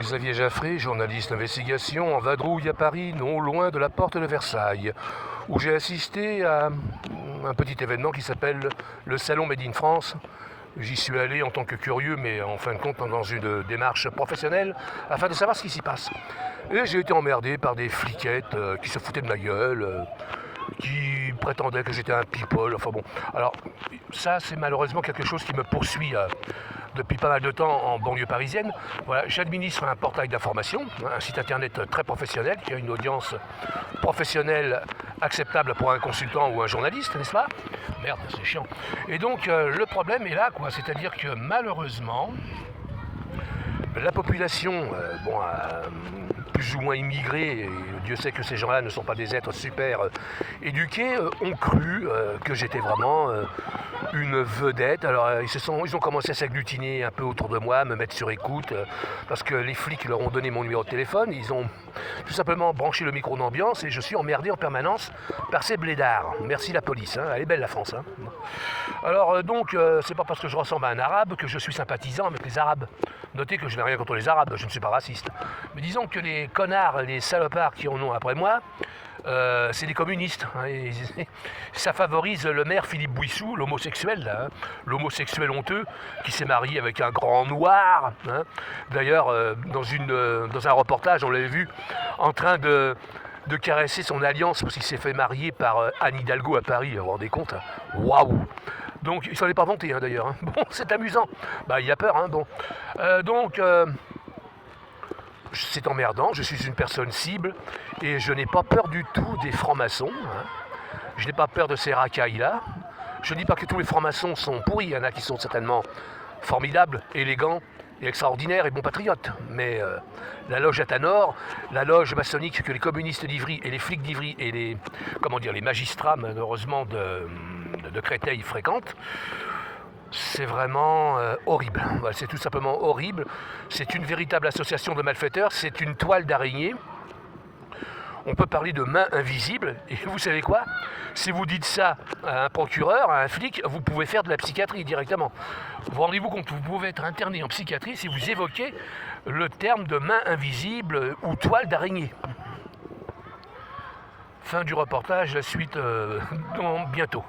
Xavier Jaffré, journaliste d'investigation, en vadrouille à Paris, non loin de la porte de Versailles, où j'ai assisté à un petit événement qui s'appelle le Salon Made in France. J'y suis allé en tant que curieux, mais en fin de compte dans une démarche professionnelle, afin de savoir ce qui s'y passe. Et j'ai été emmerdé par des fliquettes qui se foutaient de ma gueule, qui prétendaient que j'étais un people. Enfin bon, alors ça c'est malheureusement quelque chose qui me poursuit depuis pas mal de temps en banlieue parisienne. Voilà, j'administre un portail d'information, un site internet très professionnel qui a une audience professionnelle acceptable pour un consultant ou un journaliste, n'est-ce pas? Merde, c'est chiant. Et donc le problème est là, quoi. C'est-à-dire que malheureusement, la population, plus ou moins immigrés, et Dieu sait que ces gens-là ne sont pas des êtres super éduqués, ont cru que j'étais vraiment une vedette. Alors ils ont commencé à s'agglutiner un peu autour de moi, à me mettre sur écoute, parce que les flics leur ont donné mon numéro de téléphone, ils ont tout simplement branché le micro d'ambiance et je suis emmerdé en permanence par ces blédards. Merci la police, hein. Elle est belle la France. Hein. Alors c'est pas parce que je ressemble à un arabe que je suis sympathisant avec les arabes. Notez que je n'ai rien contre les arabes, je ne suis pas raciste. Mais disons que les connards, les salopards qui en ont après moi, c'est des communistes. Hein, ça favorise le maire Philippe Bouissou, l'homosexuel, là, hein, l'homosexuel honteux, qui s'est marié avec un grand noir. Hein. D'ailleurs, dans un reportage, on l'avait vu en train de caresser son alliance parce qu'il s'est fait marier par Anne Hidalgo à Paris, vous vous rendez compte? Waouh! Donc, il s'en est pas vanté, hein, d'ailleurs. Hein. Bon, c'est amusant. Bah, il a peur, hein, bon. C'est emmerdant, je suis une personne cible, et je n'ai pas peur du tout des francs-maçons. Hein. Je n'ai pas peur de ces racailles-là. Je ne dis pas que tous les francs-maçons sont pourris, il y en a qui sont certainement formidables, élégants, et extraordinaires et bons patriotes. Mais la loge Athanor, la loge maçonnique que les communistes d'Ivry et les flics d'Ivry et les magistrats, malheureusement, de Créteil fréquentent, c'est vraiment horrible. Voilà, c'est tout simplement horrible. C'est une véritable association de malfaiteurs, c'est une toile d'araignée. On peut parler de main invisible, et vous savez quoi? Si vous dites ça à un procureur, à un flic, vous pouvez faire de la psychiatrie directement. Vous rendez-vous compte, vous pouvez être interné en psychiatrie si vous évoquez le terme de main invisible ou toile d'araignée. Fin du reportage, la suite bientôt.